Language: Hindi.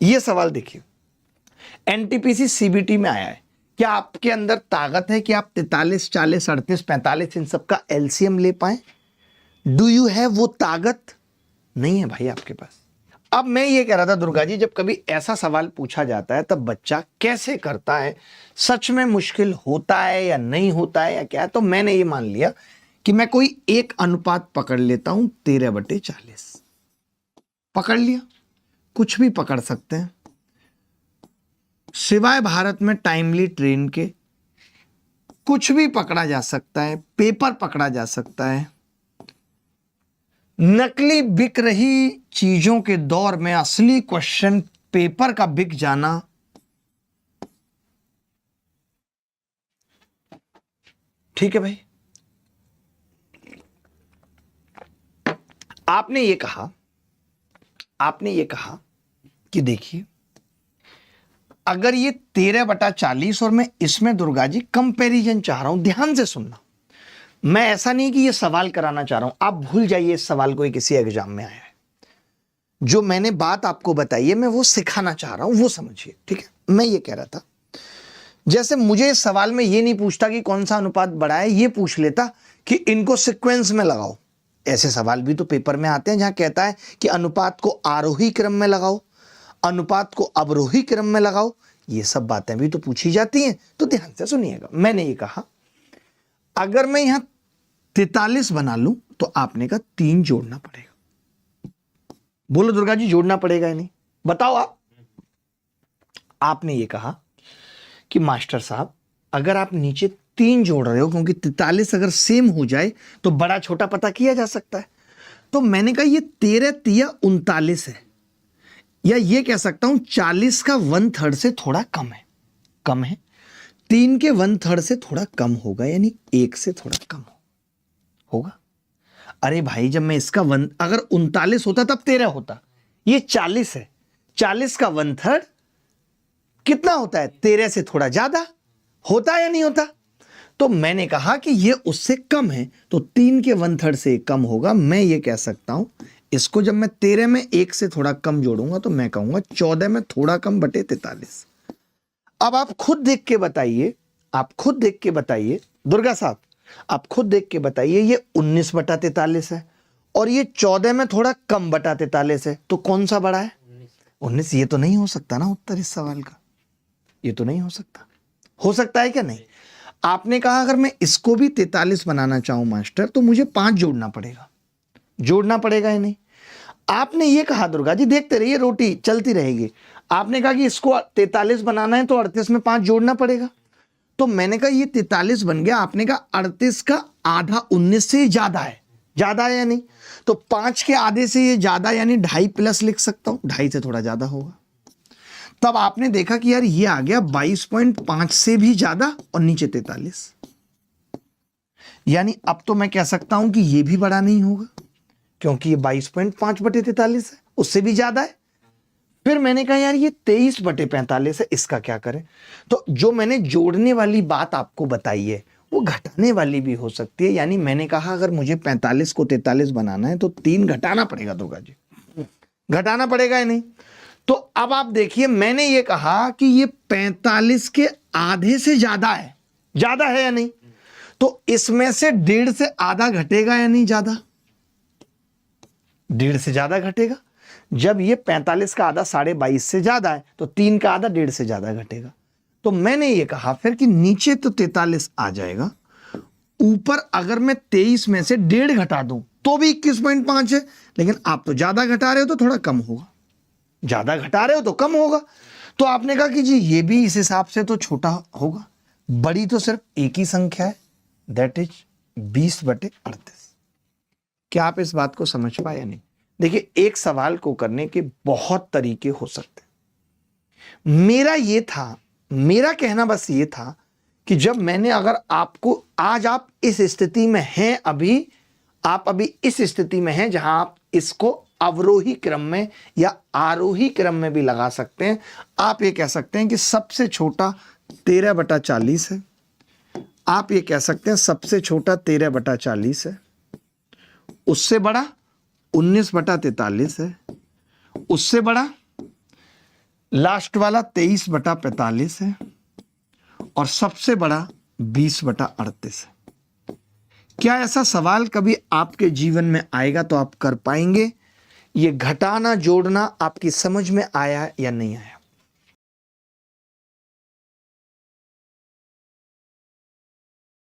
ये सवाल देखिए, एनटीपीसी सीबीटी में आया है, क्या आपके अंदर ताकत है कि आप 43, 40, 38, 45 इन सब का एलसीएम ले पाए? डू यू हैव वो ताकत? नहीं है भाई आपके पास। अब मैं ये कह रहा था दुर्गा जी, जब कभी ऐसा सवाल पूछा जाता है तब बच्चा कैसे करता है, सच में मुश्किल होता है या नहीं होता है या क्या है, तो मैंने ये मान लिया कि मैं कोई एक अनुपात पकड़ लेता हूं 13/40 पकड़ लिया, कुछ भी पकड़ सकते हैं सिवाय भारत में टाइमली ट्रेन के, कुछ भी पकड़ा जा सकता है, पेपर पकड़ा जा सकता है। नकली बिक रही चीजों के दौर में असली क्वेश्चन पेपर का बिक जाना, ठीक है भाई। आपने ये कहा कि देखिए अगर ये 13/40 और मैं इसमें दुर्गा जी कंपैरिजन चाह रहा हूं, ध्यान से सुनना, मैं ऐसा नहीं कि ये सवाल कराना चाह रहा हूं, आप भूल जाइए इस सवाल को, किसी एग्जाम में आया है। जो मैंने बात आपको बताई है मैं वो सिखाना चाह रहा हूं, वो समझिए, ठीक है। मैं ये कह रहा था, जैसे मुझे इस सवाल में ये नहीं पूछता कि कौन सा अनुपात बड़ा है, ये पूछ लेता कि इनको सीक्वेंस में लगाओ। ऐसे सवाल भी तो पेपर में आते हैं जहां कहता है कि अनुपात को आरोही क्रम में लगाओ, अनुपात को अवरोही क्रम में लगाओ, ये सब बातें भी तो पूछी जाती हैं। तो ध्यान से सुनिएगा, मैंने ये कहा अगर मैं यहां 43 बना लूं तो आपने कहा 3 जोड़ना पड़ेगा। बोलो दुर्गा जी, जोड़ना पड़ेगा या नहीं, बताओ आप। आपने ये कहा कि मास्टर साहब अगर आप नीचे 3 जोड़ रहे हो, क्योंकि 43 अगर सेम हो जाए तो बड़ा छोटा पता किया जा सकता है। तो मैंने कहा ये 13 तिया 39 है, या ये कह सकता हूं 40 का 1/3 से थोड़ा कम है, 3 के 1/3 से थोड़ा कम होगा, यानी 1 से थोड़ा कम होगा। अरे भाई जब मैं इसका अगर 39 होता तब 13 होता, ये 40 है, 40 का 1/3 कितना होता है, 13 से थोड़ा ज्यादा होता है या नहीं होता। तो मैंने कहा कि ये उससे कम है, तो 3 के 1/3 से कम होगा। मैं ये कह सकता हूं इसको, जब मैं 13 में 1 से थोड़ा कम जोड़ूंगा तो मैं कहूंगा 14 में थोड़ा कम बटे 43। अब आप खुद देख के बताइए दुर्गा साहब, आप खुद देख के बताइए, ये 19/43 है और ये 14 में थोड़ा कम बटा 43 है, तो कौन सा बड़ा है? 19। ये तो नहीं हो सकता ना उत्तर इस सवाल का, ये तो नहीं हो सकता है क्या? नहीं। आपने कहा अगर मैं इसको भी 43 बनाना चाहूं मास्टर तो मुझे 5 जोड़ना पड़ेगा या नहीं। आपने ये कहा दुर्गा जी, देखते रहिए रोटी चलती रहेगी, आपने कहा कि इसको 43 बनाना है तो 38 में 5 जोड़ना पड़ेगा। तो मैंने कहा ये 43 बन गया, आपने कहा 38 का आधा 19 से ज्यादा है या नहीं। तो 5 के आधे से ये ज्यादा, यानी 2.5 प्लस लिख सकता हूं, 2.5 से थोड़ा ज्यादा होगा। तब आपने देखा कि यार ये आ गया 22.5 से भी ज्यादा और नीचे 43, यानी अब तो मैं कह सकता हूं कि ये भी बड़ा नहीं होगा, क्योंकि ये 22.5/43 है, उससे भी ज्यादा है। फिर मैंने कहा यार ये 23/45 है, इसका क्या करें। तो जो मैंने जोड़ने वाली बात आपको बताई है वो घटाने वाली भी हो सकती है। यानी मैंने कहा अगर मुझे 45 को 43 बनाना है तो 3 घटाना पड़ेगा दुर्गा जी, घटाना पड़ेगा या नहीं। तो अब आप देखिए, मैंने ये कहा कि ये 45 के आधे से ज्यादा है या नहीं। तो इसमें से 1.5 से आधा घटेगा या नहीं, ज्यादा, 1.5 से ज्यादा घटेगा। जब ये 45 का आधा 22.5 से ज्यादा है तो 3 का आधा 1.5 से ज्यादा घटेगा। तो मैंने ये कहा फिर कि नीचे तो 43 आ जाएगा, ऊपर अगर मैं 23 में से 1.5 घटा दूं तो भी 21.5 है, लेकिन आप तो ज्यादा घटा रहे हो तो थोड़ा कम होगा, ज्यादा घटा रहे हो तो कम होगा। तो आपने कहा कि जी ये भी इस हिसाब से तो छोटा होगा, बड़ी तो सिर्फ एक ही संख्या है, दैट इज 20/38। क्या आप इस बात को समझ पाए या नहीं? देखिए, एक सवाल को करने के बहुत तरीके हो सकते हैं। मेरा कहना बस ये था कि जब मैंने, अगर आपको आज आप इस स्थिति में हैं, आप अभी इस स्थिति में हैं जहां आप इसको अवरोही क्रम में या आरोही क्रम में भी लगा सकते हैं। आप ये कह सकते हैं कि सबसे छोटा 13/40 है, आप ये कह सकते हैं सबसे छोटा 13/40 है, उससे बड़ा 19/43 है, उससे बड़ा लास्ट वाला 23/45 है और सबसे बड़ा 20/38 है। क्या ऐसा सवाल कभी आपके जीवन में आएगा तो आप कर पाएंगे? ये घटाना जोड़ना आपकी समझ में आया या नहीं आया?